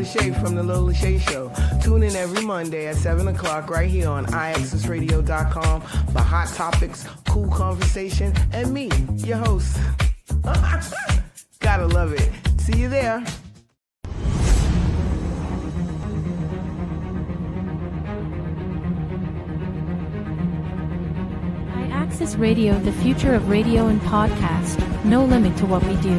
Shae from the Lola Shae Show. Tune in every Monday at 7 o'clock right here on IAXISRADIO.com for hot topics, cool conversation, and me, your host. Gotta love it. See you there. IAXIS Radio, the future of radio and podcast. No limit to what we do.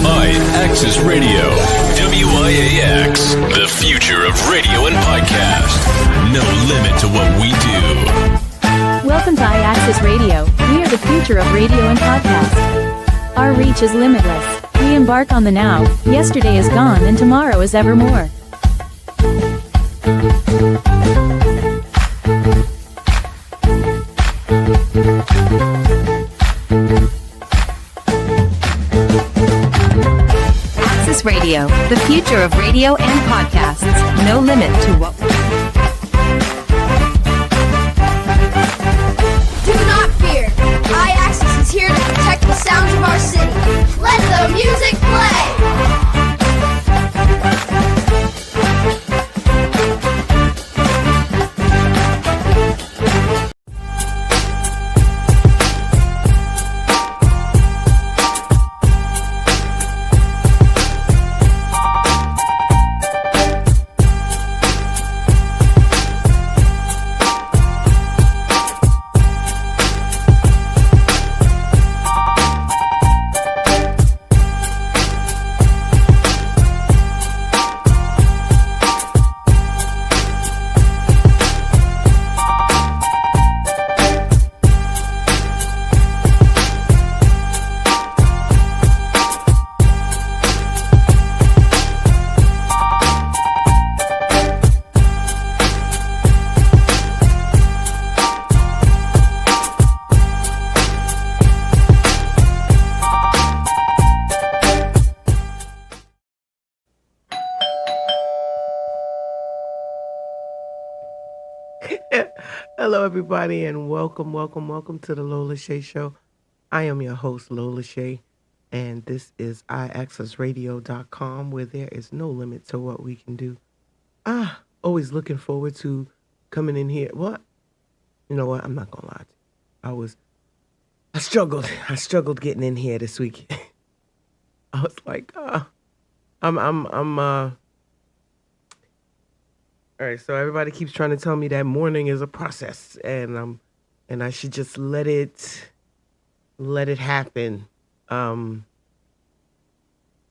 IAXIS Radio, WIAX, the future of radio and podcast. No limit to what we do. Welcome to IAXIS Radio. We are the future of radio and podcast. Our reach is limitless. We embark on the now. Yesterday is gone and tomorrow is evermore. IAXIS Radio, the future of radio and podcasts. No limit to what we do. Do not fear. IAXIS is here to protect the sounds of our city. Let the music play. Hello, everybody, and welcome to the Lola Shae Show. I am your host, Lola Shae, and this is IAXISRADIO.com, where there is no limit to what we can do. Always looking forward to coming in here. What? You know what? I'm not gonna lie to you. I struggled getting in here this week. I was like, all right, so everybody keeps trying to tell me that morning is a process, and I should just let it happen.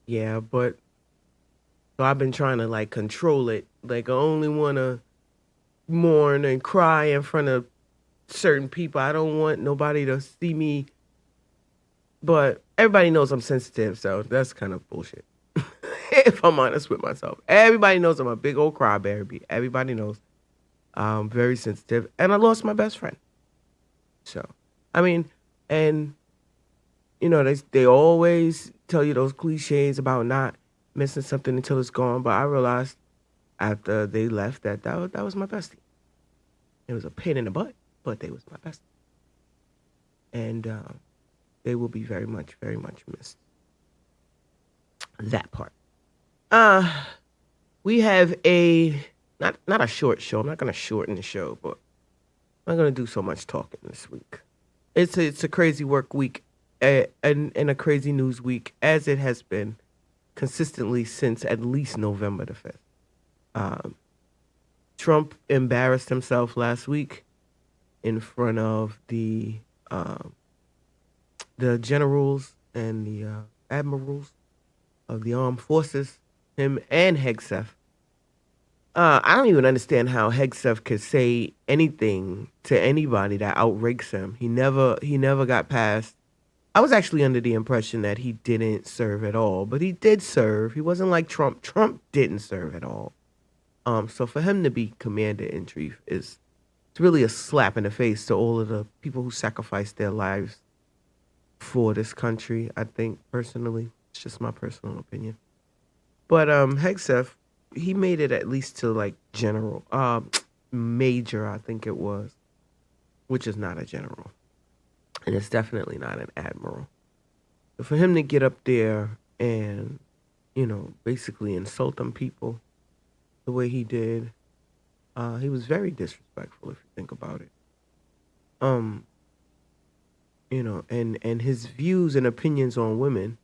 Yeah, but so I've been trying to like control it. Like I only want to mourn and cry in front of certain people. I don't want nobody to see me. But everybody knows I'm sensitive, so that's kind of bullshit. If I'm honest with myself. Everybody knows I'm a big old crybaby. Everybody knows I'm very sensitive. And I lost my best friend. So, I mean, and, you know, they always tell you those cliches about not missing something until it's gone. But I realized after they left that was my bestie. It was a pain in the butt, but they was my bestie. And they will be very much missed. That part. We have not a short show. I'm not going to shorten the show, but I'm not going to do so much talking this week. It's a crazy work week and a crazy news week, as it has been consistently since at least November the 5th. Trump embarrassed himself last week in front of the generals and the admirals of the armed forces. Him and Hegseth. I don't even understand how Hegseth could say anything to anybody that outranks him. He never got past. I was actually under the impression that he didn't serve at all, but he did serve. He wasn't like Trump. Trump didn't serve at all. So for him to be commander-in-chief it's really a slap in the face to all of the people who sacrificed their lives for this country, I think, personally. It's just my personal opinion. But Hegseth, he made it at least to like general, major, I think it was, which is not a general. And it's definitely not an admiral. But for him to get up there and basically insulting people the way he did. He was very disrespectful if you think about it. Um, and his views and opinions on women.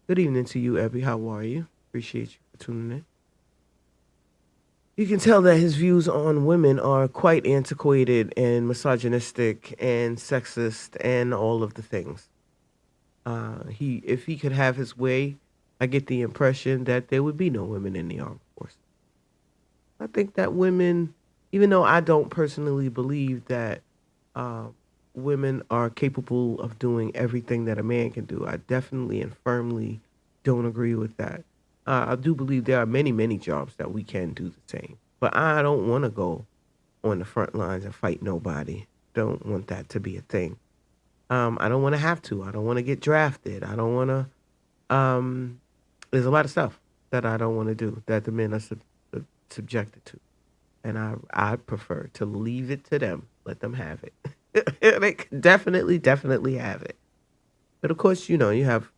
Good evening to you, Ebby. How are you? Appreciate you for tuning in. You can tell that his views on women are quite antiquated and misogynistic and sexist and all of the things. If he could have his way, I get the impression that there would be no women in the armed force. I think that women, even though I don't personally believe that women are capable of doing everything that a man can do, I definitely and firmly don't agree with that. I do believe there are many, many jobs that we can do the same. But I don't want to go on the front lines and fight nobody. Don't want that to be a thing. I don't want to have to. I don't want to get drafted. I don't want to. There's a lot of stuff that I don't want to do that the men are subjected to. And I prefer to leave it to them. Let them have it. They can definitely have it. But of course, you have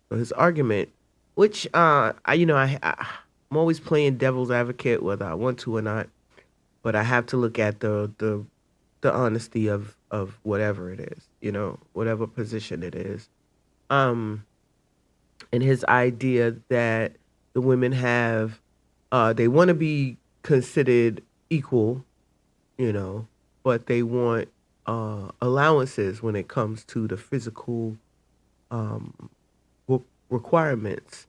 his argument, which I'm always playing devil's advocate whether I want to or not. But I have to look at the honesty of whatever it is, whatever position it is. And his idea that the women have, they want to be considered equal, but they want allowances when it comes to the physical requirements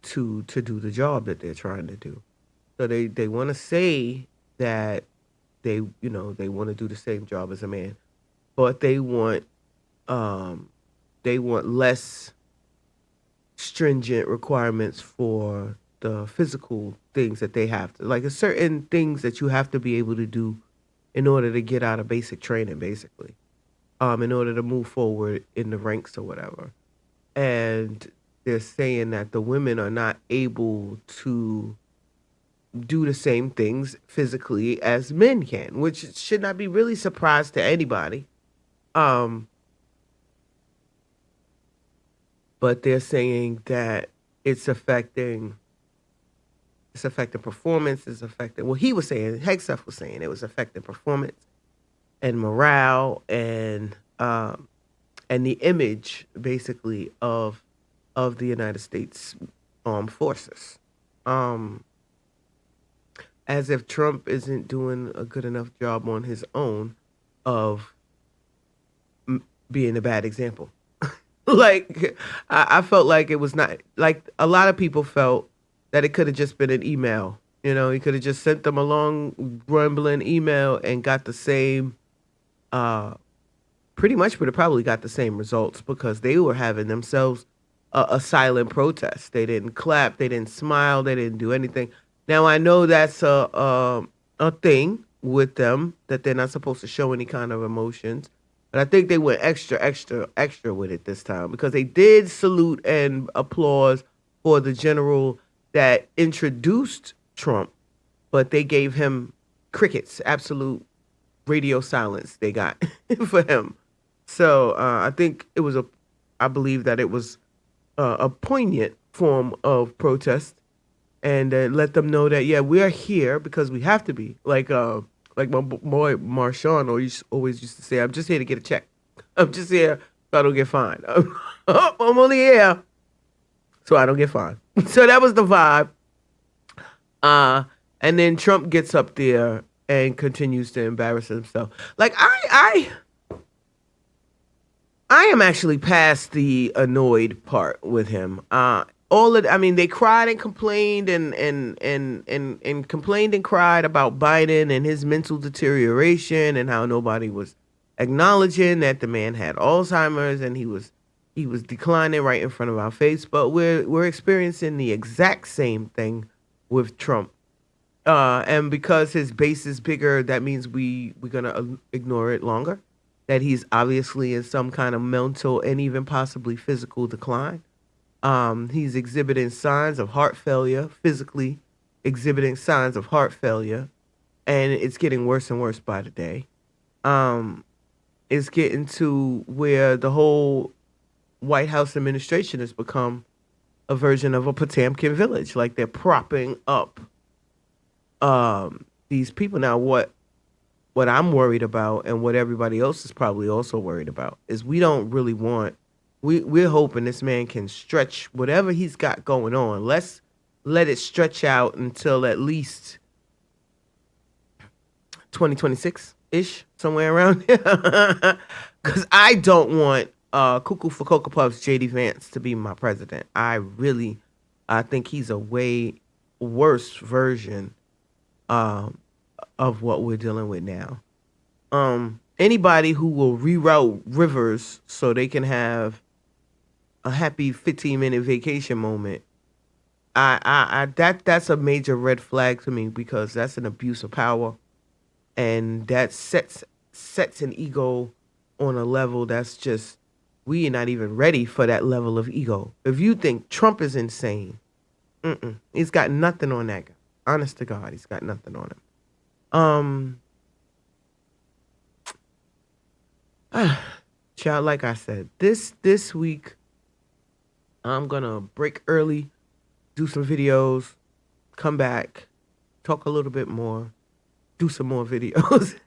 to do the job that they're trying to do. So they want to say that they want to do the same job as a man, but they want less stringent requirements for the physical things that they have to, like, certain things that you have to be able to do in order to get out of basic training, basically, in order to move forward in the ranks or whatever. And they're saying that the women are not able to do the same things physically as men can, which should not be really surprise to anybody. But they're saying that it's affecting performance, it's affecting, well, he was saying, Hegseth was saying it was affecting performance and morale and the image, basically, of the United States Armed Forces. As if Trump isn't doing a good enough job on his own of being a bad example. Like, I felt like it was not, like, a lot of people felt that it could have just been an email. He could have just sent them a long, rambling email and got the same, pretty much would have probably got the same results, because they were having themselves a silent protest. They didn't clap, they didn't smile, they didn't do anything. Now, I know that's a thing with them, that they're not supposed to show any kind of emotions. But I think they went extra with it this time, because they did salute and applause for the general that introduced Trump, but they gave him crickets, absolute radio silence they got for him. So I believe that it was a poignant form of protest, and let them know that, yeah, we are here because we have to be. Like my boy Marshawn always used to say, I'm just here to get a check. I'm just here so I don't get fined. I'm only here so I don't get fined. So that was the vibe. And then Trump gets up there and continues to embarrass himself. Like, I am actually past the annoyed part with him. They cried and complained and complained and cried about Biden and his mental deterioration and how nobody was acknowledging that the man had Alzheimer's and he was declining right in front of our face. But we're experiencing the exact same thing with Trump. And because his base is bigger, that means we're gonna ignore it longer. That he's obviously in some kind of mental and even possibly physical decline. He's exhibiting signs of heart failure, physically exhibiting signs of heart failure, and it's getting worse and worse by the day. It's getting to where the whole White House administration has become a version of a Potemkin village. Like they're propping up these people. Now, what I'm worried about, and what everybody else is probably also worried about, is we don't really want. We're hoping this man can stretch whatever he's got going on. Let's let it stretch out until at least 2026-ish, somewhere around here. Because I don't want Cuckoo for Cocoa Puffs J.D. Vance to be my president. I think he's a way worse version of what we're dealing with now. Anybody who will reroute rivers so they can have a happy 15-minute vacation moment, that's a major red flag to me, because that's an abuse of power, and that sets an ego on a level that's just, we are not even ready for that level of ego. If you think Trump is insane, he's got nothing on that guy. Honest to God, he's got nothing on him. Child, like I said, this week I'm gonna break early, do some videos, come back, talk a little bit more, do some more videos.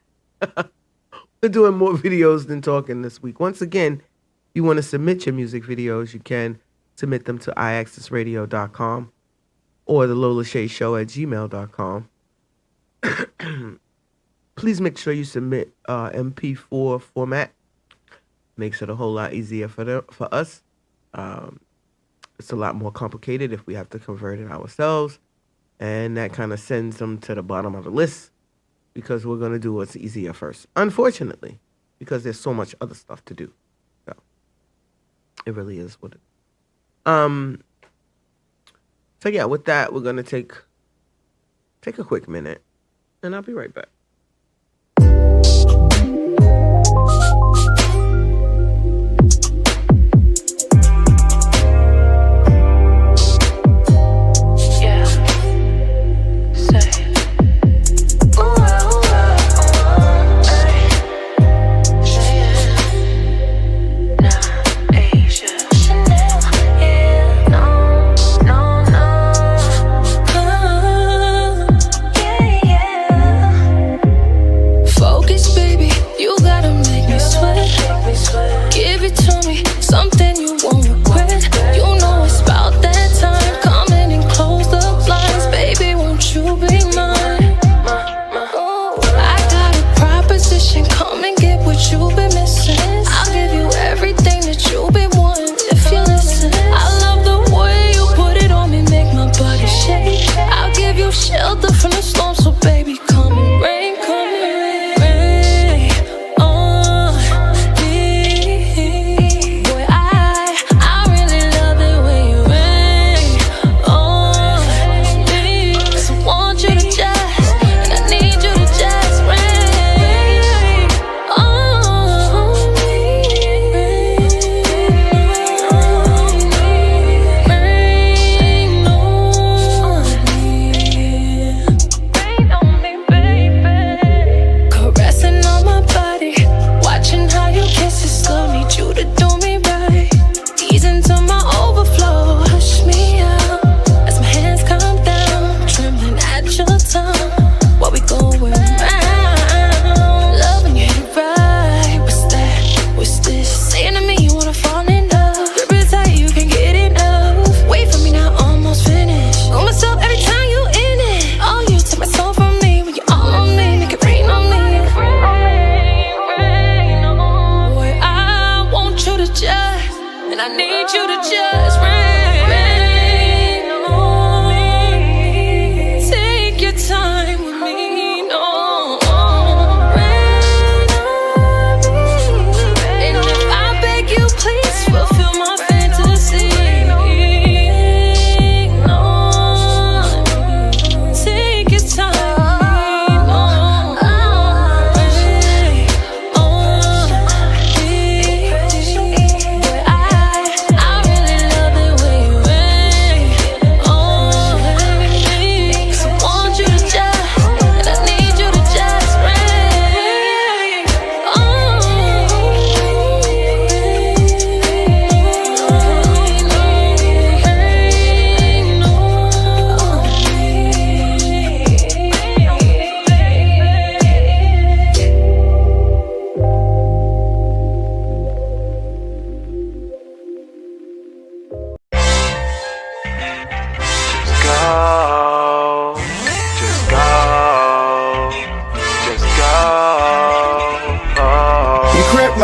We're doing more videos than talking this week. Once again, if you want to submit your music videos, you can submit them to IAXISRADIO.com or the Lola Shae Show at gmail.com. Please make sure you submit MP4 format. Makes it a whole lot easier for us. It's a lot more complicated if we have to convert it ourselves, and that kind of sends them to the bottom of the list, because we're going to do what's easier first, unfortunately, because there's so much other stuff to do. So it really is what it is. So yeah, with that, we're going to take a quick minute, and I'll be right back.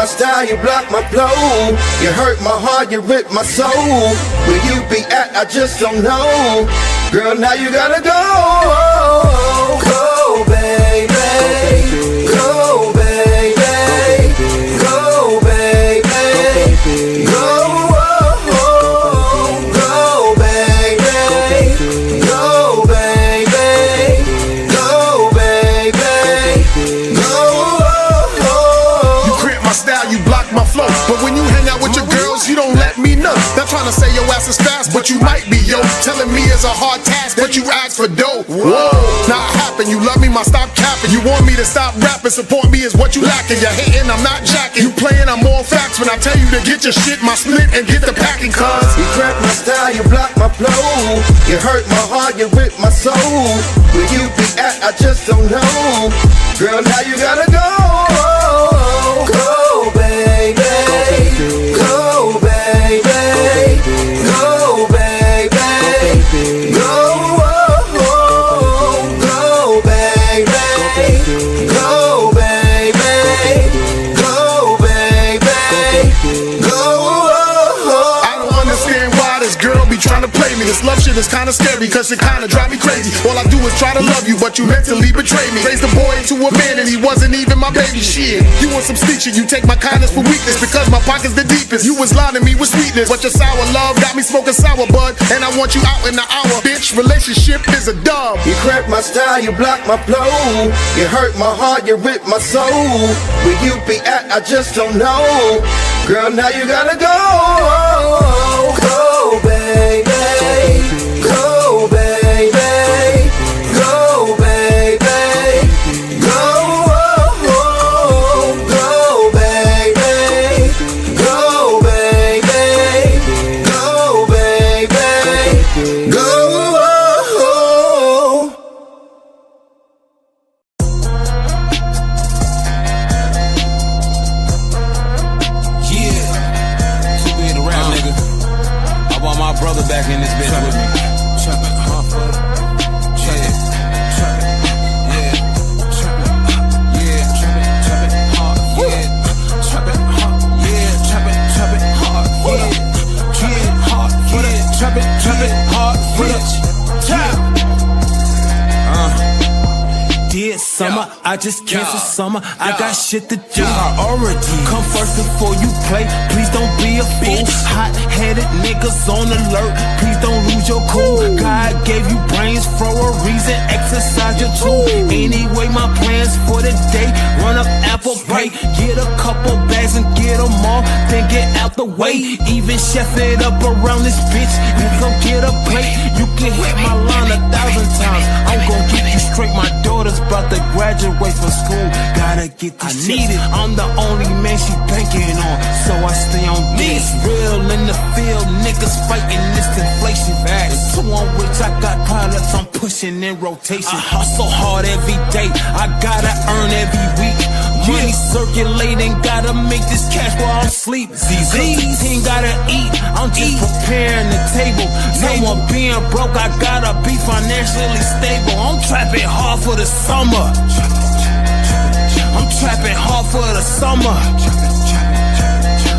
my style, you block my flow. You hurt my heart, you rip my soul. Where you be at, I just don't know. Girl, now you gotta go. Go, baby. Go, baby. Go, baby. Go. But when you hang out with your girls, you don't let me know. They're trying to say your ass is fast, but you might be, yo. Telling me it's a hard task, but you ask for dough. Whoa, not happen, you love me, my stop capping. You want me to stop rapping, support me is what you lacking. You're hating, I'm not jacking. You playing, I'm all facts when I tell you to get your shit, my split, and get the packing, cuz. You crack my style, you block my flow. You hurt my heart, you rip my soul. Where you be at, I just don't know. Girl, now you gotta go. Go, baby. Go, baby. Go, baby. Go, go, baby. Go, baby. Go, baby. Go. I don't understand why this girl be trying to play me. This love shit is kinda scary, cause it kinda drive me crazy. All I do is try to love you, but you mentally betray me. Raised a boy into a man and he wasn't even my baby. Shit, you want some sneak shit, you take my kindness for weakness. Because my pocket's the deepest, you was lying to me with sweetness. But your sour love got me smoking sour bud, and I want you out in the hour. Bitch, relationship is a dub. You crack my style, you block my flow. You hurt my heart, you rip my soul. Where you be at, I just don't know. Girl, now you gotta go. Go, baby. Go, baby. Go, baby. Go, go, baby. Go, baby. Go, baby. Go. Brother back in this bitch with me. Trappin' hard for it. Yeah. Trappin'. Yeah. Trappin'. Yeah. Trappin' hard. Yeah. Trappin' hard. Yeah. Trappin' hard. Yeah. Trappin' hard. Yeah. Trappin' hard. Yeah. Dear summer, I just canceled summer. I got shit to do. Priority. Come first before you play. Please don't be a fool. Hot-headed niggas on alert. Please don't lose your cool. God gave you brains for a reason. Exercise your tool. Anyway, my plans for the day. Run up Apple Pay. Get a couple bags and get them all. Then get out the way. Even chef it up around this bitch. You gon' get a plate. You can hit my line 1,000 times. I'm gon' get you straight. My daughter's about to graduate from school. Gotta get this. I need it. I'm the only man she banking on, so I stay on this. Real in the field, niggas fighting this inflation. The two on which I got pilots, I'm pushing in rotation. I hustle hard every day. I gotta earn every week. Money circulating, gotta make this cash while I'm asleep. ZZ team gotta eat. I'm just preparing the table. No more being broke. I gotta be financially stable. I'm trapping hard for the summer. I'm trapping hard for the summer.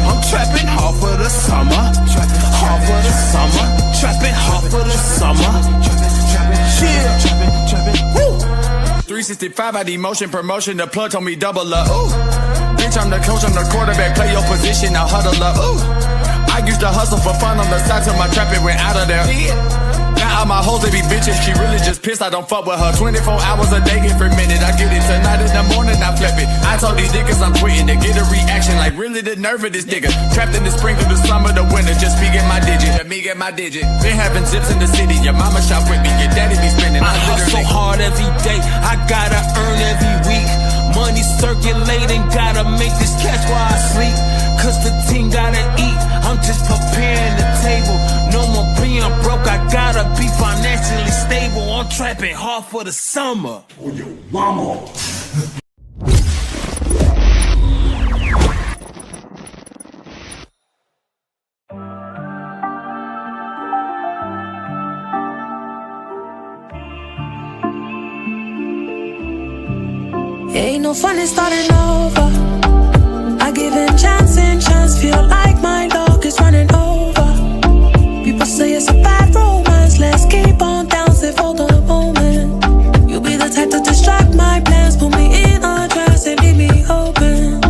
I'm trapping hard for the summer. Hard for the summer. Trapping hard for the summer. Yeah. Woo. 365, I need motion, promotion. The plug told me double up. Ooh. Bitch, I'm the coach, I'm the quarterback. Play your position, now huddle up. Ooh. I used to hustle for fun on the side till my trapping went out of there. Now all my hoes, they be bitches. She really just pissed, I don't fuck with her 24 hours a day, every minute. I get it tonight in the morning, I flip it. I told these niggas I'm quitting to get a reaction. Like really the nerve of this nigga. Trapped in the spring through the summer, the winter. Just me get my digit, me get my digit. Been having zips in the city. Your mama shop with me, your daddy be spending. I hustle hard every day. I gotta earn every week. Money circulating, gotta make this cash while I sleep. Cause the team gotta eat. I'm just preparing the table. No more being broke. I gotta be financially stable. I'm trapping hard for the summer. Oh, yo, mama. Ain't no fun in starting over. I give in chance, feel like my luck is running over. People say it's a bad romance, let's keep on dancing for the moment. You be the type to distract my plans, put me in a trance and leave me open.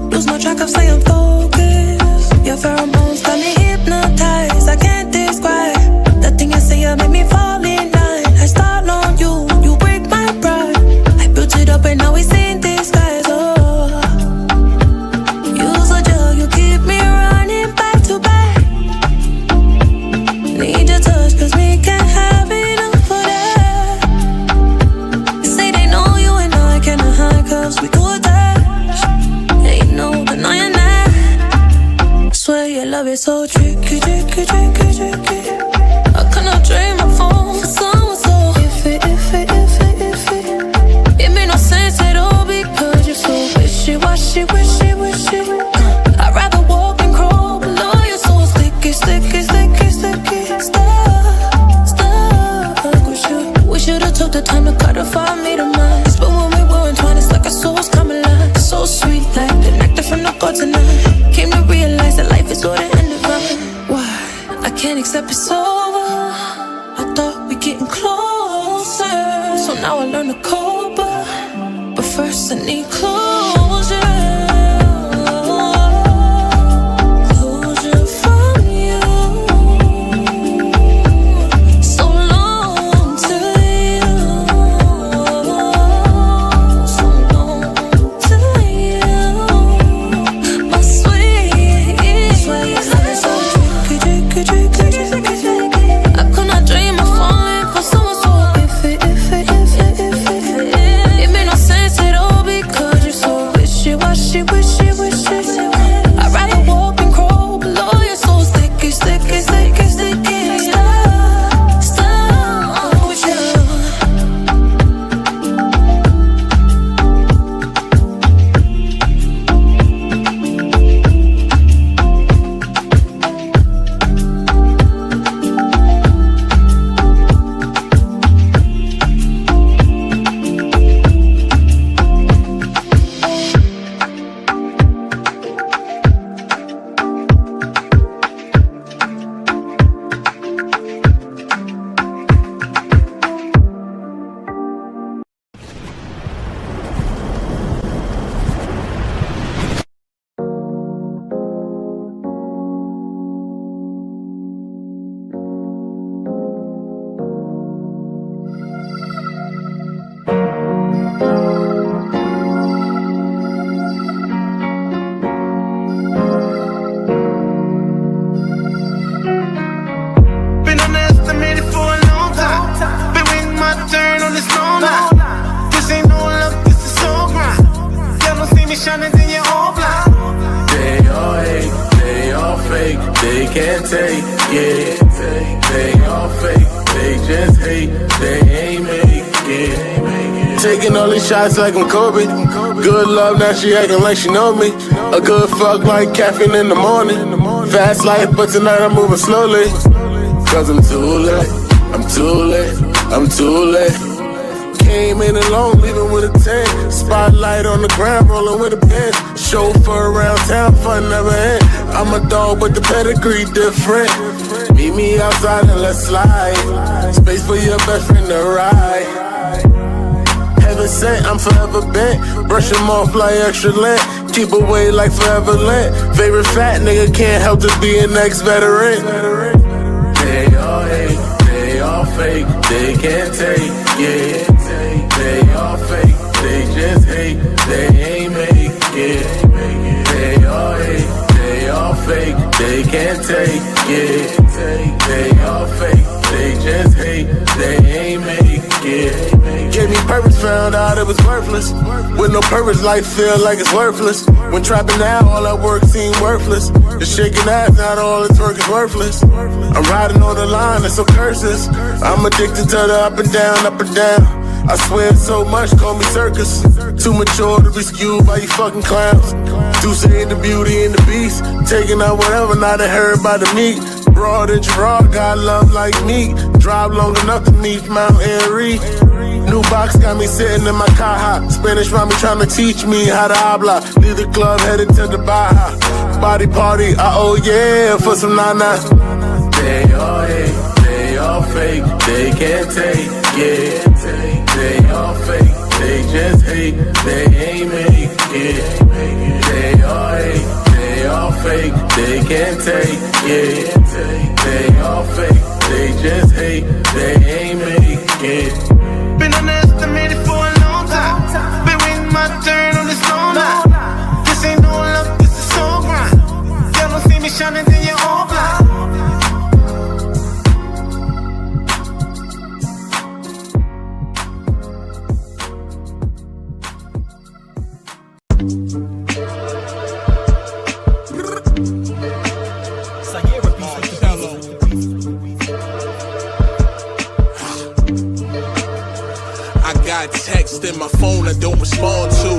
Lose my track of staying focused. Your pheromones got me hypnotized, I can't describe. The thing you say, you make me fall in line. I start on you, you break my pride. I built it up and now it's in disguise. Oh, use a drug, you keep me running back to back. Need your touch, cause we can't have enough of that. They say they know you and I cannot hide, cause we could touch. Ain't no denying that. Swear your love is so tricky, tricky, tricky, tricky. I cannot drain my phone for someone so iffy. It made no sense at all because you're so wishy-washy, wishy-wishy. I'd rather walk and crawl below you're so sticky, sticky, sticky, sticky. Stuck with you. We should've took the time to clarify me to mine. But when we were entwined, it's like our souls come alive. So sweet, like the nectar from the gods tonight. Came to realize that life is good and divine. Why? I can't accept it's over. I thought we getting closer, so now I learn to cope. But first I need closure. Closure from you. So long till you. So long till you. My sweet. So tricky, tricky, tricky. I could not dream of falling for someone so iffy. It made no sense at all because you're so wishy-washy, wishy-wishy. I'd rather walk and crawl below you're so sticky, sticky, sticky, sticky. Stuck with you. Been underestimated for a long time. Been waiting my turn on this long line. This ain't no luck, this is so grind. Y'all don't see me shining, then you're all blind. They all hate, they all fake, they can't take it. They all fake, they just hate, they ain't make it. Taking all these shots like I'm Kobe. Good love, now she acting like she know me. A good fuck like caffeine in the morning. Fast life, but tonight I'm moving slowly. Cause I'm too late, I'm too late, I'm too late. Came in alone, leaving with a 10. Spotlight on the ground, rolling with a pen. Chauffeur around town, fun never end. I'm a dog, but the pedigree different. Meet me outside and let's slide. Space for your best friend to ride. Heaven sent, I'm forever bent. Brush him off like extra lint. Keep away like forever lint. Favorite fat nigga can't help to be an ex-veteran. They all hate, they all fake, they can't take it. They all fake, they just hate, they ain't make it. They all hate, they all fake, they can't take it. They all fake, they just hate, they ain't make it. Gave me purpose, found out it was worthless. With no purpose, life feel like it's worthless. When trapping out, all that work seemed worthless. Just shaking ass, not all this work is worthless. I'm riding on the line, it's so curses. I'm addicted to the up and down, up and down. I swear so much, call me circus. Too mature to be skewed by you fucking clowns. Deuce ain't the beauty and the beast. Taking out whatever, not heard by the meat. Broad and Gerard got love like me. Drive long enough to meet Mount Airy. New box got me sitting in my caja. Spanish mommy trying to teach me how to habla. Leave the club headed to the Baja. Body party, oh yeah, for some nana. They all hate, they all fake, they can't take it. They all fake, they just hate, they ain't make it. They all hate, they all fake, they can't take it. They all fake, they just hate, they ain't make it. Been underestimated for a long time. Been waiting my turn on this long line. This ain't no love, this is soul grind. Y'all don't see me shining, then you're all blind. Text in my phone I don't respond to.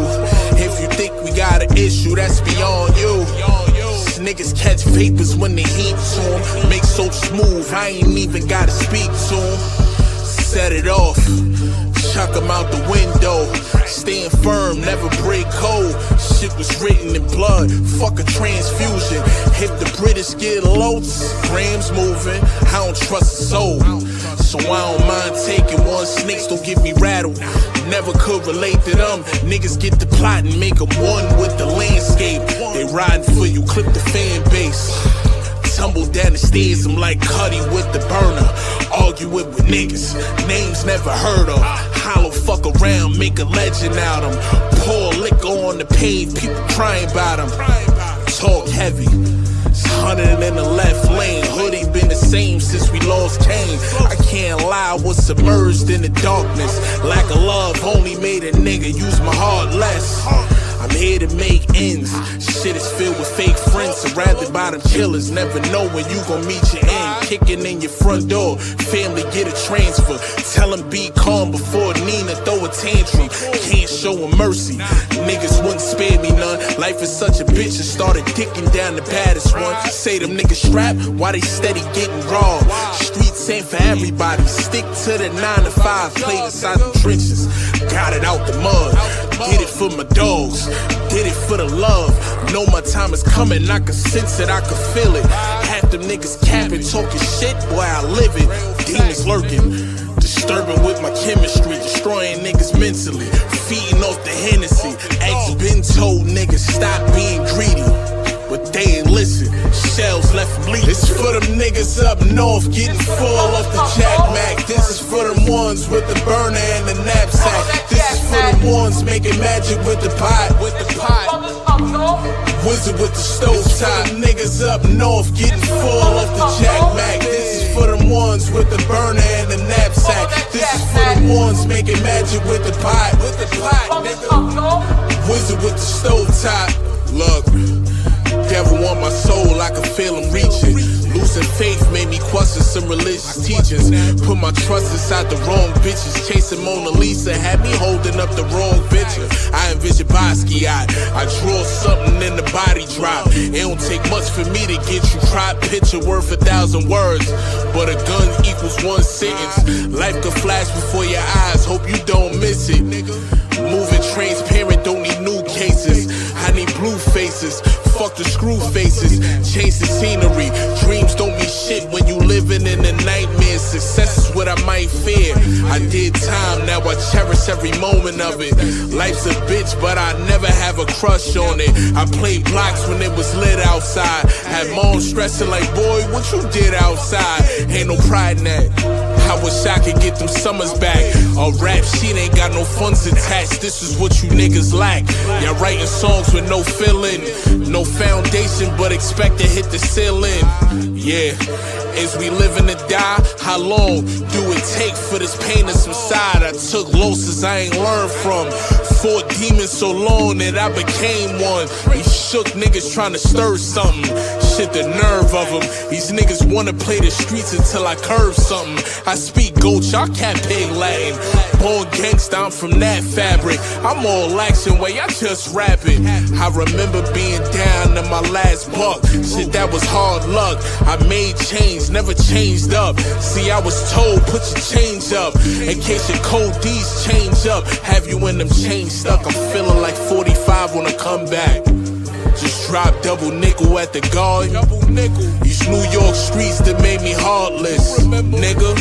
If you think we got an issue, that's beyond you. Niggas catch vapors when the heat's on. Make so smooth, I ain't even gotta speak to 'em. Set it off, chuck 'em out the window. Staying firm, never break code. Shit was written in blood, fuck a transfusion. If the British get loads, grams moving, I don't trust a soul. So I don't mind taking one, snakes don't get me rattled. Never could relate to them. Niggas get the plot and make them one with the landscape. They riding for you, clip the fan base. Tumble down the stairs, I'm like Cuddy with the burner. Argue with niggas, names never heard of. Hollow fuck around, make a legend out of 'em. Pour liquor on the page, people crying about 'em. Talk heavy, 100 in the left lane. Hood ain't been the same since we lost Kane. I can't lie, was submerged in the darkness. Lack of love only made a nigga use my heart less. I'm here to make ends. Shit is filled with fake friends, surrounded by them killers. Never know when you gon' meet your end. Kicking in your front door, family get a transfer. Tell them be calm before Nina throw a tantrum. Can't show them mercy, niggas wouldn't spare me none. Life is such a bitch, and started dicking down the baddest one. Say them niggas strapped, why they steady getting raw? Streets ain't for everybody, stick to the 9 to 5. Played inside the trenches, got it out the mud. Did it for my dogs, did it for the love. Know my time is coming, I can sense it, I can feel it. Half them niggas capping, talking shit, boy I live it. Demons lurking, disturbing with my chemistry, destroying niggas mentally, feeding off the Hennessy. Ex been told niggas stop being greedy, but they ain't listen. Shells left bleeding. This for them niggas up north getting full off the Jack Mac. This is for them ones with the burner and the knapsack. This is for them ones making magic with the pot. Wizard with the stove top. Niggas up north getting full off the Jack Mac. This is for them ones with the burner and the knapsack. This is for them ones making magic with the pot. Wizard with the stove top. Look, devil want my soul, I can feel him reaching. Losing faith made me question some religious teachings. Put my trust inside the wrong bitches. Chasing Mona Lisa had me holding up the wrong picture. I envision Basquiat, I draw something in the body drop. It don't take much for me to get you tried. Picture worth 1,000 words, but a gun equals 1 sentence. Life could flash before your eyes, hope you don't miss it. Moving transparent, don't need new cases. I need blue faces, fuck the screw faces. Change the scenery, dreams don't mean shit when you living in a nightmare. Success is what I might fear. I did time, now I cherish every moment of it. Life's a bitch, but I never have a crush on it. I played blocks when it was lit outside. Had mom stressing like, boy, what you did outside? Ain't no pride in that. I wish I could get them summers back. A rap sheet ain't got no funds attached. This is what you niggas lack. Y'all writing songs with no feeling, no foundation, but expect to hit the ceiling. Yeah, as we living to die, how long do it take for this pain to subside? I took losses I ain't learned from. Fought demons so long that I became one. These shook niggas trying to stir something. Shit, the nerve of them. These niggas wanna play the streets until I curve something. I speak goat, y'all cat pig Latin. Born gangsta, I'm from that fabric. I'm all action way, I just rap it. I remember being down down to my last buck. Shit, that was hard luck. I made change, never changed up. See, I was told, put your change up in case your cold D's change up. Have you in them chains stuck? I'm feeling like 45 on a comeback. Just drop double nickel at the guard. These New York streets that made me heartless, nigga.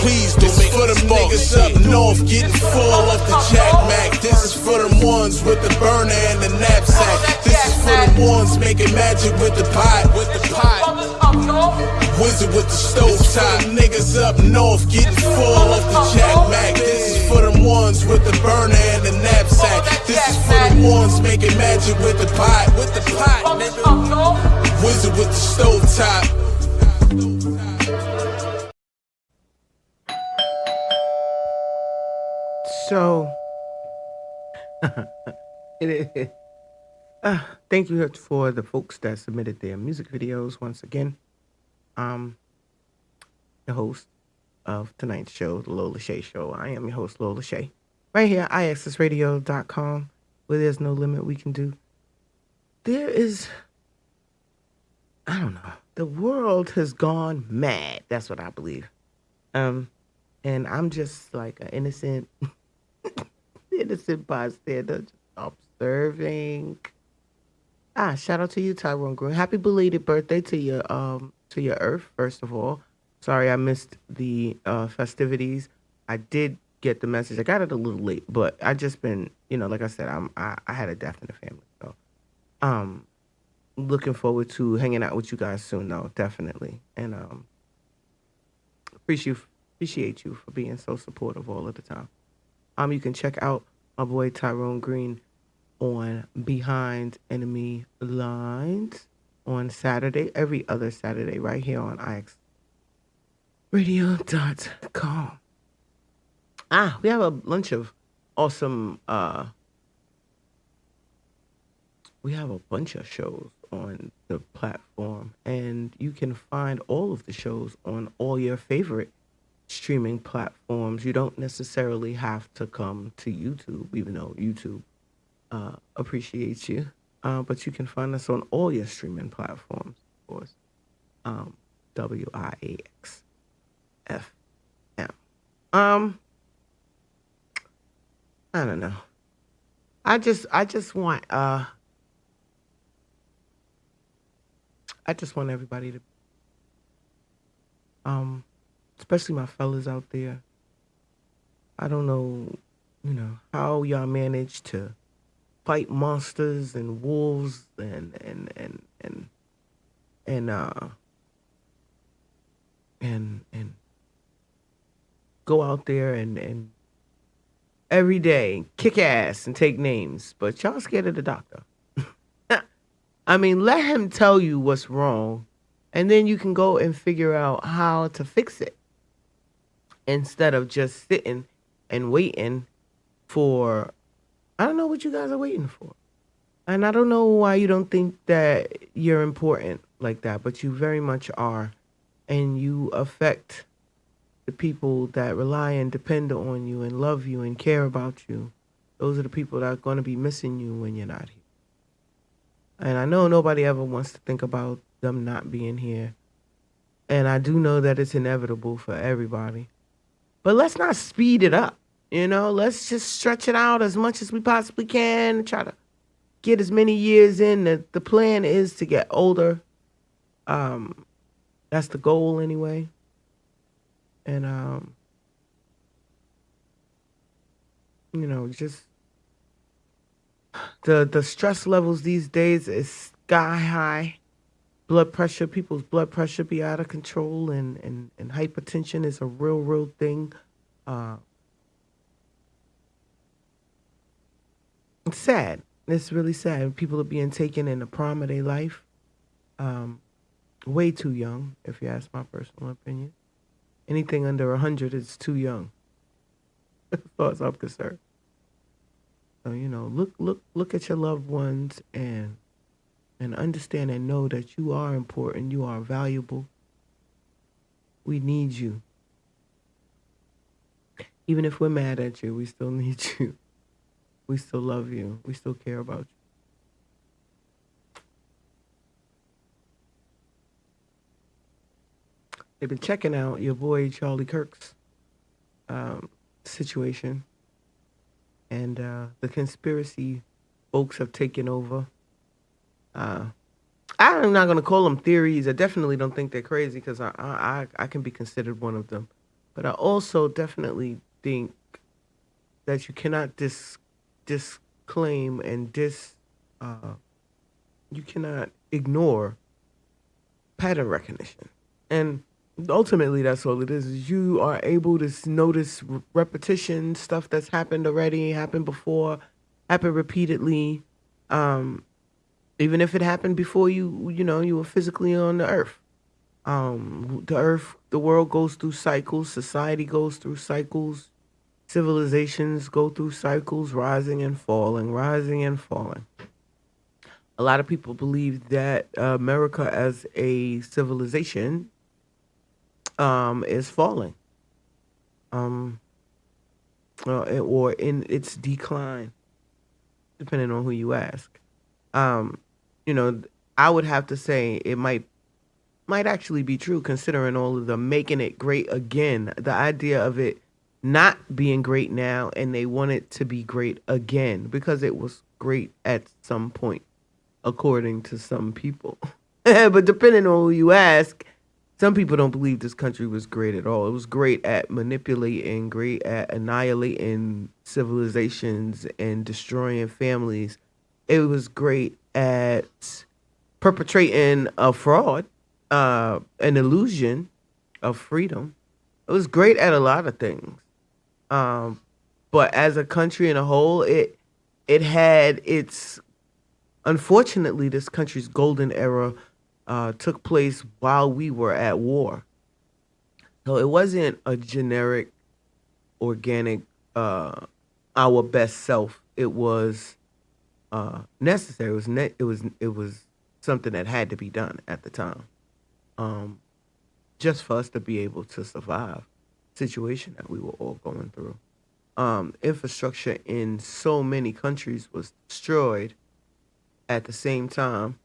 Please don't make for them niggas up north getting full of the Jack Mac. This is for them ones with the burner and the knapsack. This is for them ones making magic with the pot. Wizard with the stove top. Niggas up north getting full of the Jack Mac. This is for them ones with the burner and the knapsack. This is for them ones making magic with the pot. Nigga. Wizard with the stove top. So, thank you for the folks that submitted their music videos once again. The host of tonight's show, the Lola Shae Show. I am your host, Lola Shae. Right here, IAXISRADIO.com, where there's no limit we can do. There is, I don't know, the world has gone mad. That's what I believe. And I'm just like an innocent bystander, just observing. Shout out to you, Tyrone Green. Happy belated birthday to your Earth, first of all. Sorry I missed the festivities. I did get the message. I got it a little late, but I just been, like I said, I had a death in the family. So looking forward to hanging out with you guys soon though, definitely. And appreciate you for being so supportive all of the time. You can check out my boy Tyrone Green on Behind Enemy Lines on Saturday, every other Saturday, right here on IAXRadio.com. We have a bunch of awesome, we have a bunch of shows on the platform, and you can find all of the shows on all your favorite streaming platforms. You don't necessarily have to come to YouTube, even though YouTube appreciates you. But you can find us on all your streaming platforms, of course. WIAX FM. I don't know. I just want everybody to especially my fellas out there. I don't know, how y'all manage to fight monsters and wolves and go out there and every day kick ass and take names, but y'all scared of the doctor. I mean, let him tell you what's wrong, and then you can go and figure out how to fix it, instead of just sitting and waiting for, I don't know what you guys are waiting for. And I don't know why you don't think that you're important like that, but you very much are. And you affect the people that rely and depend on you and love you and care about you. Those are the people that are going to be missing you when you're not here. And I know nobody ever wants to think about them not being here. And I do know that it's inevitable for everybody. But let's not speed it up, Let's just stretch it out as much as we possibly can and try to get as many years in. The plan is to get older. That's the goal anyway. And, just the stress levels these days is sky high. Blood pressure, people's blood pressure be out of control, and hypertension is a real thing. It's sad. It's really sad. People are being taken in the prime of their life. Way too young, if you ask my personal opinion. Anything under 100 is too young, as far as I'm concerned. So, look at your loved ones and understand and know that you are important, you are valuable. We need you. Even if we're mad at you, we still need you. We still love you. We still care about they've been checking out your boy Charlie Kirk's situation, and the conspiracy folks have taken over. I'm not gonna call them theories. I definitely don't think they're crazy because I can be considered one of them, but I also definitely think that you cannot disclaim and you cannot ignore pattern recognition. And ultimately, that's all it is you are able to notice repetition, stuff that's happened already, happened before, happened repeatedly. Even if it happened before you were physically on the earth. The world goes through cycles, society goes through cycles, civilizations go through cycles, rising and falling, rising and falling. A lot of people believe that America as a civilization is falling, or in its decline, depending on who you ask. I would have to say it might actually be true, considering all of the making it great again. The idea of it not being great now, and they want it to be great again because it was great at some point, according to some people. But depending on who you ask, some people don't believe this country was great at all. It was great at manipulating, great at annihilating civilizations and destroying families. It was great at perpetrating a fraud, an illusion of freedom. It was great at a lot of things. But as a country in a whole, it had its... Unfortunately, this country's golden era took place while we were at war. So it wasn't a generic, organic, our best self. It was necessary. It was something that had to be done at the time, just for us to be able to survive the situation that we were all going through. Infrastructure in so many countries was destroyed at the same time.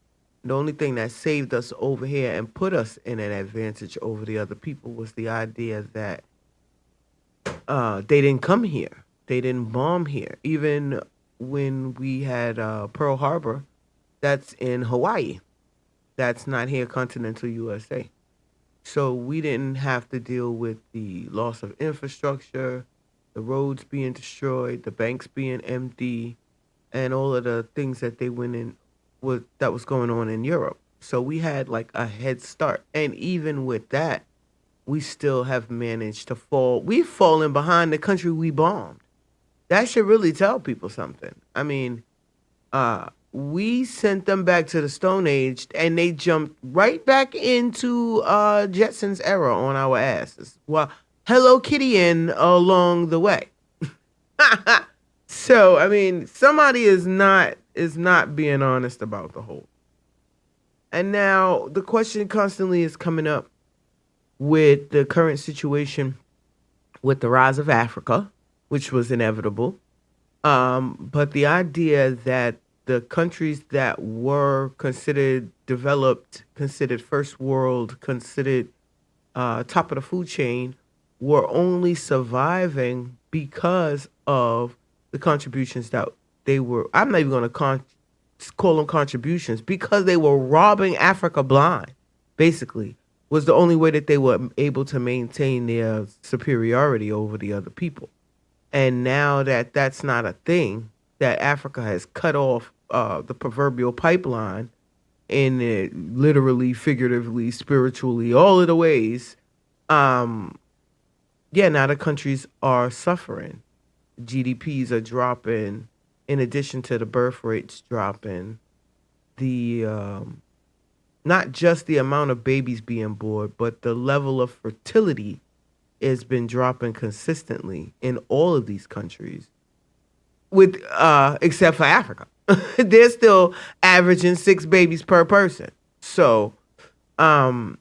The only thing that saved us over here and put us in an advantage over the other people was the idea that they didn't come here. They didn't bomb here. Even when we had Pearl Harbor, that's in Hawaii. That's not here, continental USA. So we didn't have to deal with the loss of infrastructure, the roads being destroyed, the banks being empty, and all of the things that they went in with that was going on in Europe. So we had like a head start. And even with that, we still have managed to fall. We've fallen behind the country we bombed. That should really tell people something. I mean, we sent them back to the Stone Age, and they jumped right back into Jetsons era on our asses. Well, Hello Kitty in along the way. So, I mean, somebody is not being honest about the whole. And now the question constantly is coming up with the current situation with the rise of Africa, which was inevitable. But the idea that the countries that were considered developed, considered first world, considered top of the food chain, were only surviving because of the contributions that they were, I'm not even going to call them contributions, because they were robbing Africa blind, basically, was the only way that they were able to maintain their superiority over the other people. And now that that's not a thing, that Africa has cut off the proverbial pipeline in it, literally, figuratively, spiritually, all of the ways, now the countries are suffering. GDPs are dropping, in addition to the birth rates dropping. The not just the amount of babies being born, but the level of fertility has been dropping consistently in all of these countries, with except for Africa. They're still averaging 6 babies per person. So, and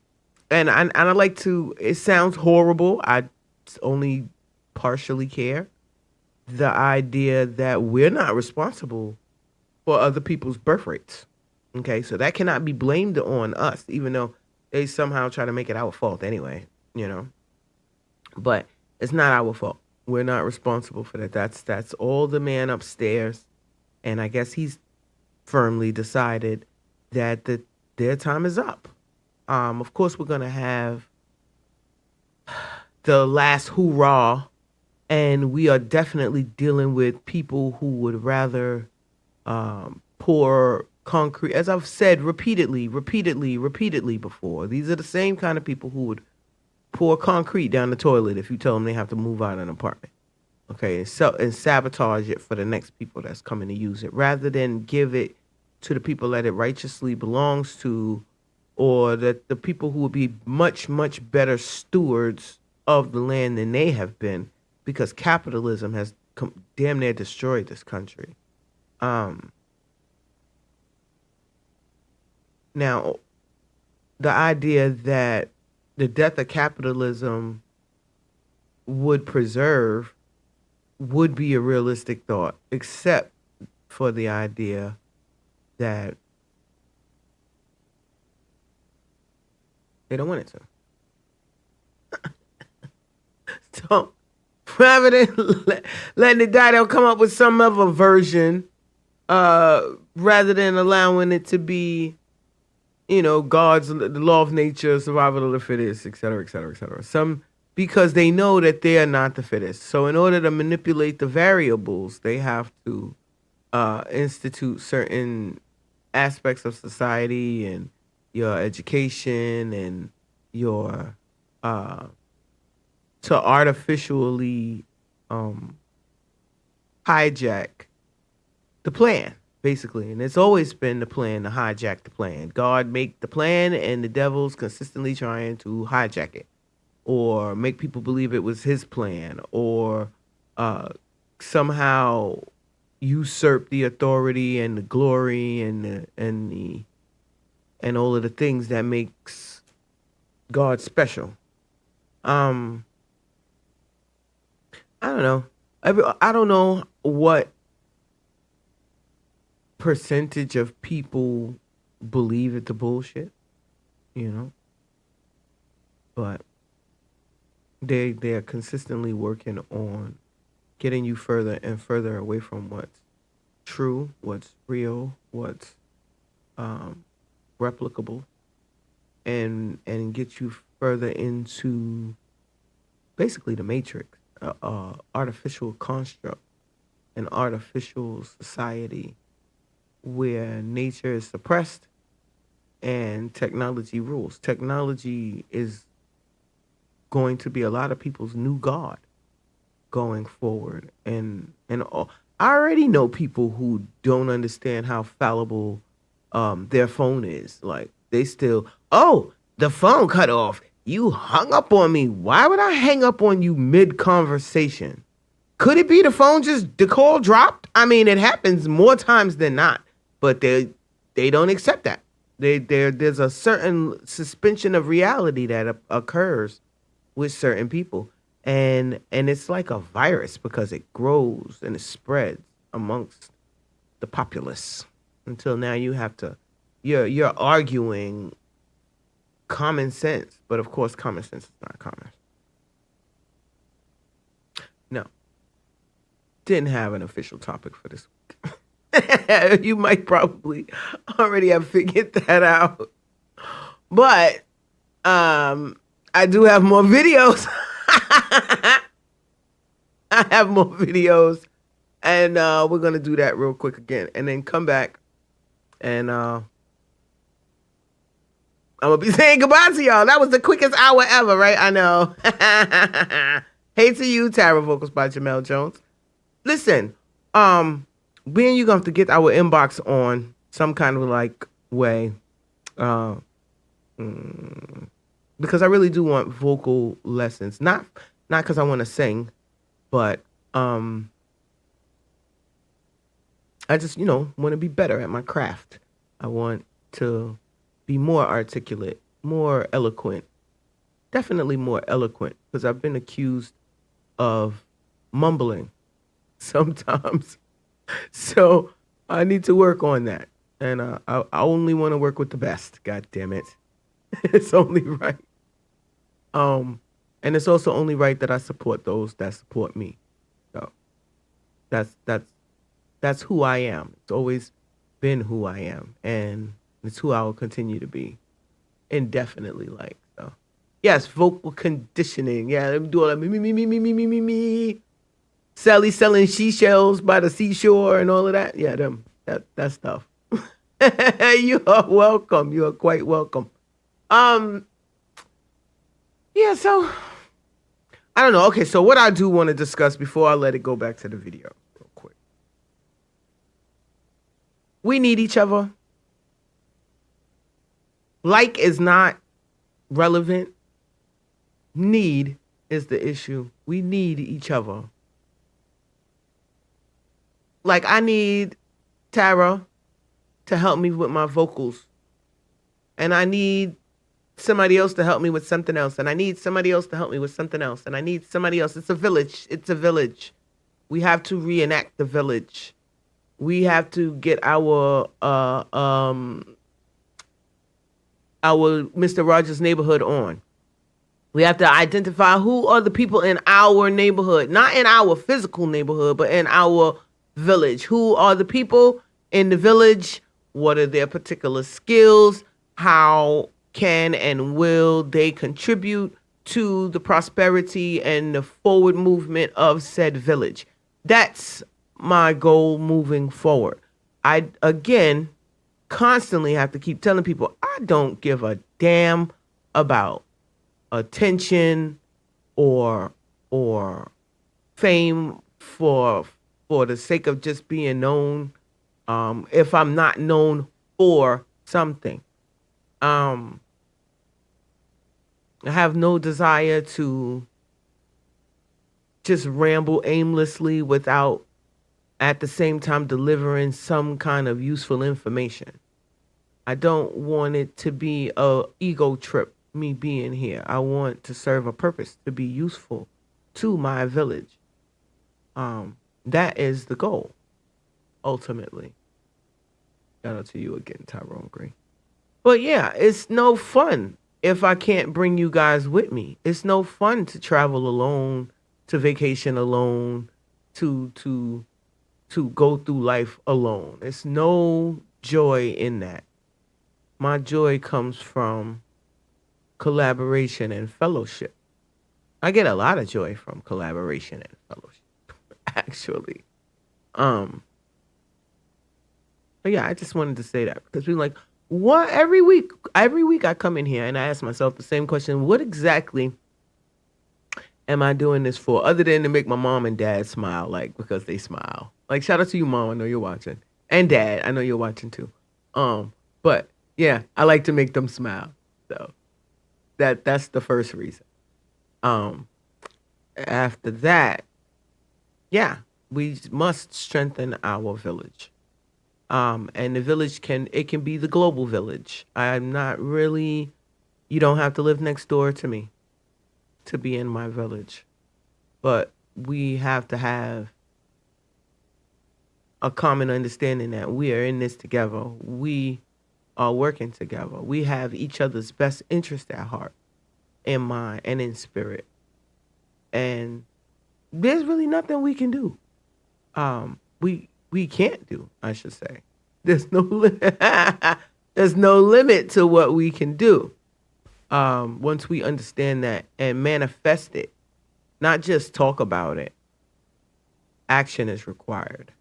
I like to, it sounds horrible. I only partially care. The idea that we're not responsible for other people's birth rates. Okay, so that cannot be blamed on us, even though They somehow try to make it our fault anyway, you know. But it's not our fault. We're not responsible for that. That's all the man upstairs. And I guess he's firmly decided that their time is up. Of course, we're going to have the last hoorah. And we are definitely dealing with people who would rather pour concrete, as I've said repeatedly before. These are the same kind of people who would pour concrete down the toilet if you tell them they have to move out of an apartment. Okay, and sabotage it for the next people that's coming to use it, rather than give it to the people that it righteously belongs to, or that the people who would be much, much better stewards of the land than they have been, because capitalism has damn near destroyed this country. Now, the idea that the death of capitalism would preserve would be a realistic thought, except for the idea that they don't want it to. So, rather than letting it die, they'll come up with some other version, rather than allowing it to be, you know, God's, the law of nature, survival of the fittest, et cetera, et cetera, et cetera. Because they know that they are not the fittest. So in order to manipulate the variables, they have to institute certain aspects of society and your education and your to artificially hijack the plan, basically. And it's always been the plan to hijack the plan. God make the plan, and the devil's consistently trying to hijack it, or make people believe it was his plan, or somehow usurp the authority and the glory and all of the things that makes God special. I don't know. I don't know what percentage of people believe it's a bullshit, you know, but they're consistently working on getting you further and further away from what's true, what's real, what's replicable, and get you further into basically the matrix, artificial construct, an artificial society where nature is suppressed and technology rules. Technology is going to be a lot of people's new god going forward, and all. I already know people who don't understand how fallible their phone is. Like, they still, oh, the phone cut off. You hung up on me. Why would I hang up on you mid-conversation? Could it be the phone the call dropped? I mean, it happens more times than not, but they don't accept that. There's a certain suspension of reality that occurs with certain people. And it's like a virus, because it grows and it spreads amongst the populace, until now you're arguing common sense. But of course, common sense is not common. No. Didn't have an official topic for this week. You might probably already have figured that out. But I do have more videos. I have more videos, and we're going to do that real quick again, and then come back, and I'm going to be saying goodbye to y'all. That was the quickest hour ever, right? I know. Hey to you, Tara, vocals by Jamel Jones. Listen, me and you going to have to get our inbox on some kind of like way, because I really do want vocal lessons. Not because I want to sing, but I just, want to be better at my craft. I want to be more articulate, more eloquent. Definitely more eloquent, because I've been accused of mumbling sometimes. So I need to work on that. And I only want to work with the best. God damn it. It's only right. And it's also only right that I support those that support me. So that's who I am. It's always been who I am, and it's who I will continue to be indefinitely. Like, so yes, vocal conditioning. Yeah, let me do all that. Me. Sally selling seashells by the seashore and all of that. Yeah, that stuff. You are welcome. You are quite welcome. Yeah, so I don't know. Okay, so what I do want to discuss before I let it go back to the video real quick. We need each other. Like is not relevant. Need is the issue. We need each other. Like, I need Tara to help me with my vocals. And I need somebody else to help me with something else. And I need somebody else to help me with something else. And I need somebody else. It's a village. It's a village. We have to reenact the village. We have to get our Mr. Rogers' Neighborhood on. We have to identify who are the people in our neighborhood, not in our physical neighborhood, but in our village. Who are the people in the village? What are their particular skills? How can and will they contribute to the prosperity and the forward movement of said village? That's my goal moving forward. I, again, constantly have to keep telling people, I don't give a damn about attention or fame for the sake of just being known. If I'm not known for something, I have no desire to just ramble aimlessly without at the same time delivering some kind of useful information. I don't want it to be a ego trip, me being here. I want to serve a purpose, to be useful to my village. That is the goal, ultimately. Shout out to you again, Tyrone Green. But yeah, it's no fun if I can't bring you guys with me. It's no fun to travel alone, to vacation alone, to go through life alone. It's no joy in that. My joy comes from collaboration and fellowship. I get a lot of joy from collaboration and fellowship, actually. But yeah, I just wanted to say that because we're like, what? Every week I come in here and I ask myself the same question: what exactly am I doing this for, other than to make my mom and dad smile? Like, because they smile. Like, shout out to you, Mom. I know you're watching, and Dad. I know you're watching too. But yeah, I like to make them smile. So that's the first reason. After that, yeah, we must strengthen our village. And the village can be the global village. I'm not really, you don't have to live next door to me to be in my village. But we have to have a common understanding that we are in this together. We are working together. We have each other's best interest at heart, in mind, and in spirit. And there's really nothing we can do. We can't do, I should say. There's no limit to what we can do. Once we understand that and manifest it, not just talk about it. Action is required.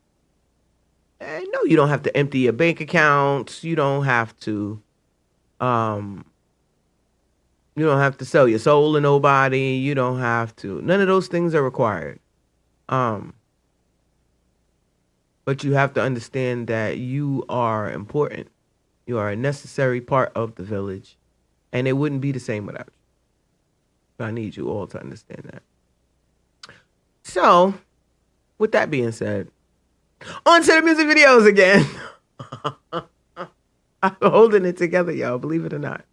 And no, you don't have to empty your bank accounts. You don't have to sell your soul to nobody. You don't have to. None of those things are required. But you have to understand that you are important. You are a necessary part of the village. And it wouldn't be the same without you. So I need you all to understand that. So, with that being said, on to the music videos again. I'm holding it together, y'all, believe it or not.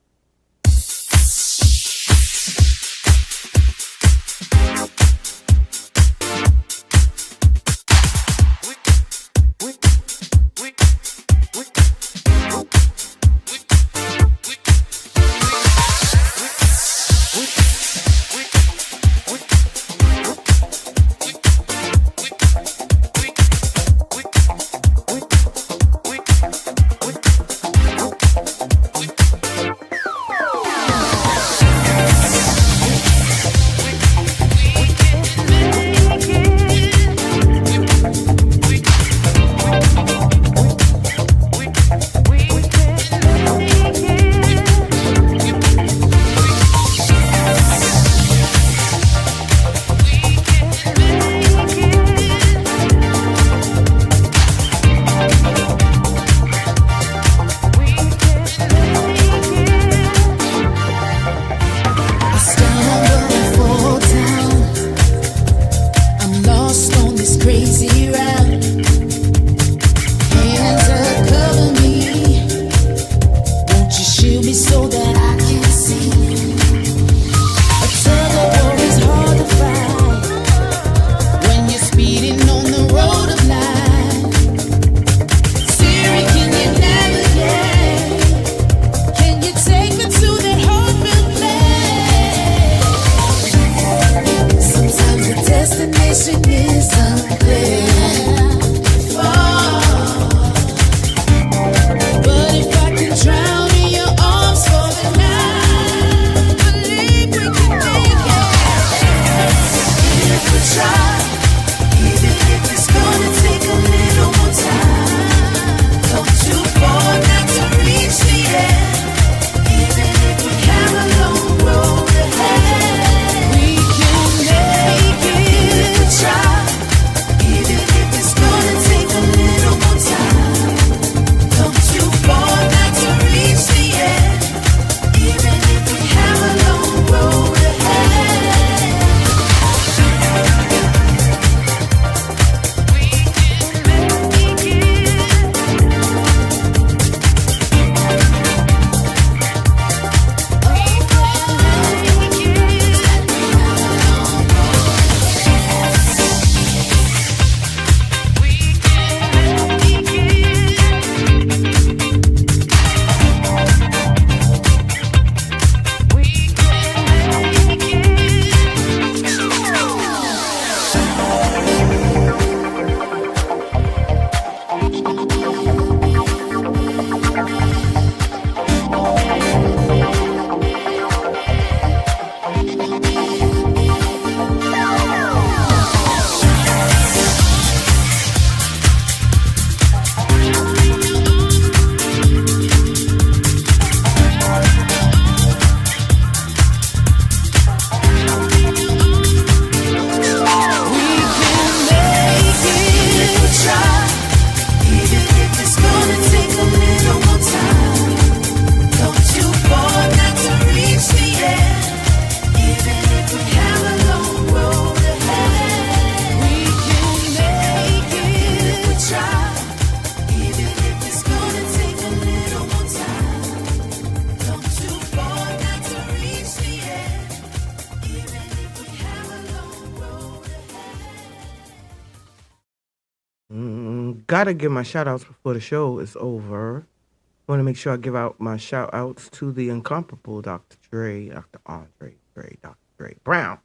gotta give my shout outs before the show is over. I want to make sure I give out my shout outs to the incomparable Dr. Dre, Dr. Andre Dre, Dr. Dre Brown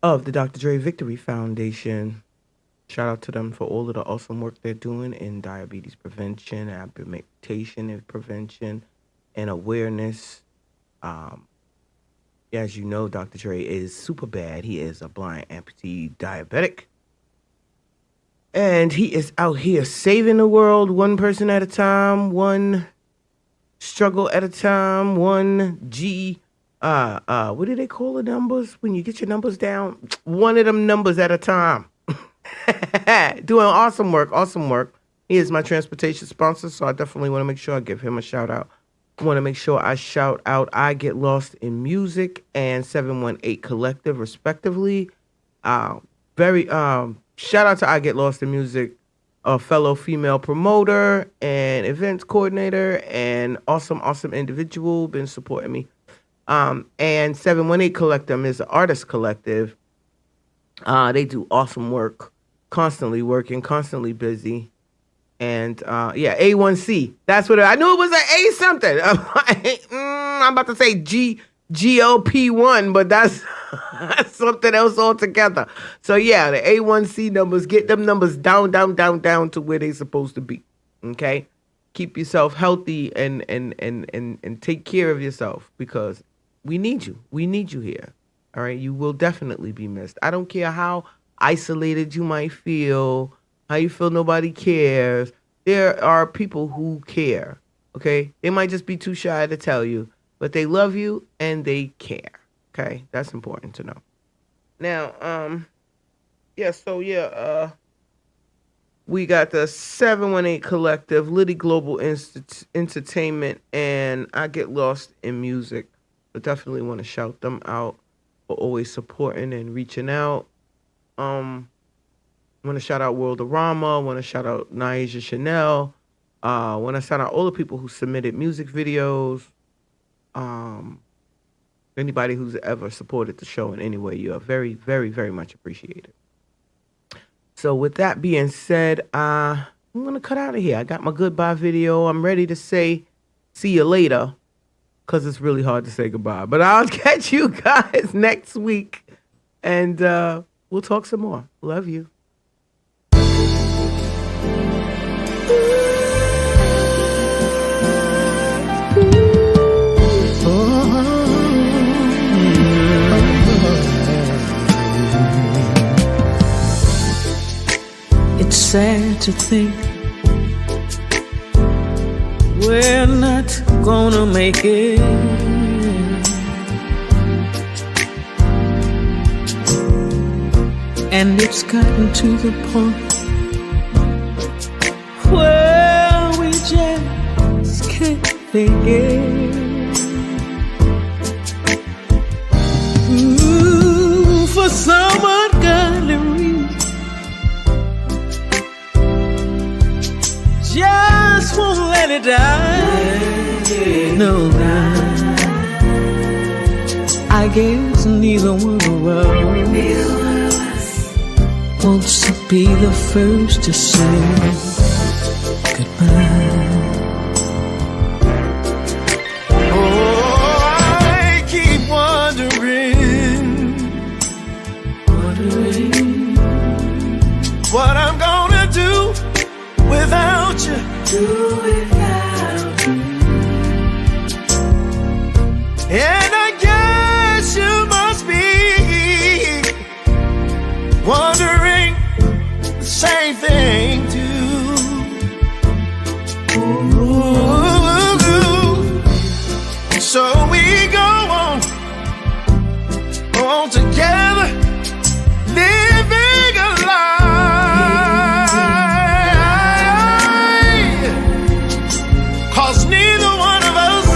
of the Dr. Dre Victory Foundation. Shout out to them for all of the awesome work they're doing in diabetes prevention, augmentation and prevention, and awareness. As you know, Dr. Dre is super bad. He is a blind amputee diabetic. And he is out here saving the world one person at a time, one struggle at a time, one what do they call the numbers when you get your numbers down? One of them numbers at a time. Doing awesome work. He is my transportation sponsor, so I definitely want to make sure I give him a shout out. I want to make sure I shout out I Get Lost in Music and 718 Collective, respectively. Shout out to I Get Lost in Music, a fellow female promoter and events coordinator and awesome individual, been supporting me. And 718 Collective is an artist collective. They do awesome work, constantly working, constantly busy. And A1C. That's what I knew it was an A something. I'm about to say GOP1, but that's something else altogether. So yeah, the A1C numbers, get them numbers down to where they're supposed to be. Okay? Keep yourself healthy and take care of yourself because we need you. We need you here. All right? You will definitely be missed. I don't care how isolated you might feel, how you feel nobody cares. There are people who care. Okay? They might just be too shy to tell you, but they love you and they care. Okay? That's important to know. Now, we got the 718 Collective, Liddy Global Entertainment, and I Get Lost in Music. But definitely want to shout them out for always supporting and reaching out. Want to shout out Worldorama. Want to shout out Naija Chanel. Want to shout out all the people who submitted music videos. Anybody who's ever supported the show in any way, you are very, very, very much appreciated. So with that being said, I'm going to cut out of here. I got my goodbye video. I'm ready to say see you later because it's really hard to say goodbye. But I'll catch you guys next week and we'll talk some more. Love you. It's sad to think we're not gonna make it. And it's gotten to the point where we just can't think it. For some ungodly reason, just won't let it die. No, I guess neither one of us wants to be the first to say goodbye. I keep wondering what I'm gonna do without you. And I guess you must be wondering the same thing too. Ooh. So we go on together, living a lie. 'Cause neither one of us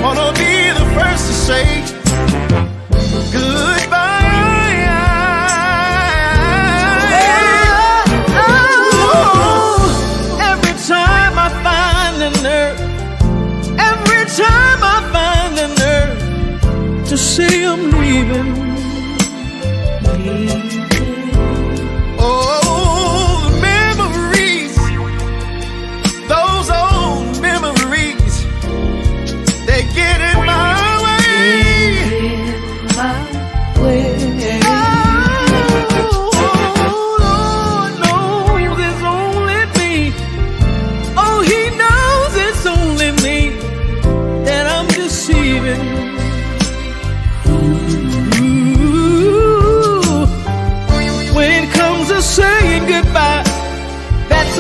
wanna be the first to say goodbye.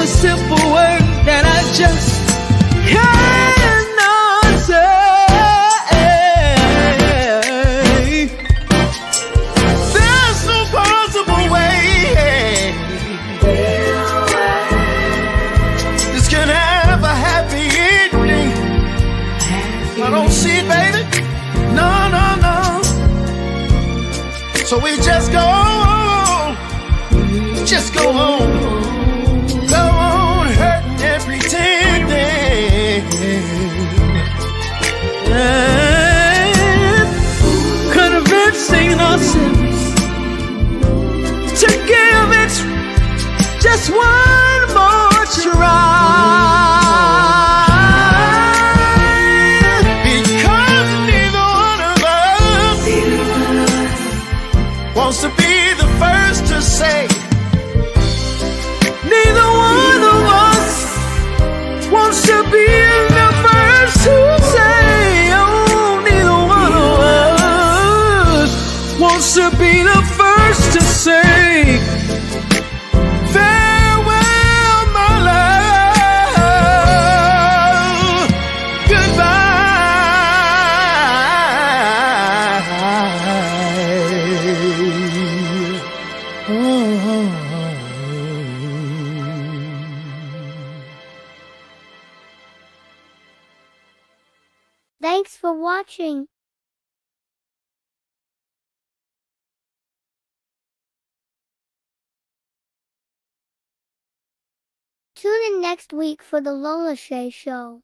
a simple word that I just cannot say. There's no possible way this can have a happy ending. I don't see it, baby. No, no, no. So we just go on. Just go on. Go on hurting and pretending. And convincing ourselves to give it just one more try. Because neither one of us wants to be the first to say. Neither one of us wants to be the first to say. Oh, neither one of us wants to be the first to say. Farewell, my love. Goodbye. Oh. Thanks for watching. Tune in next week for the Lola Shae Show.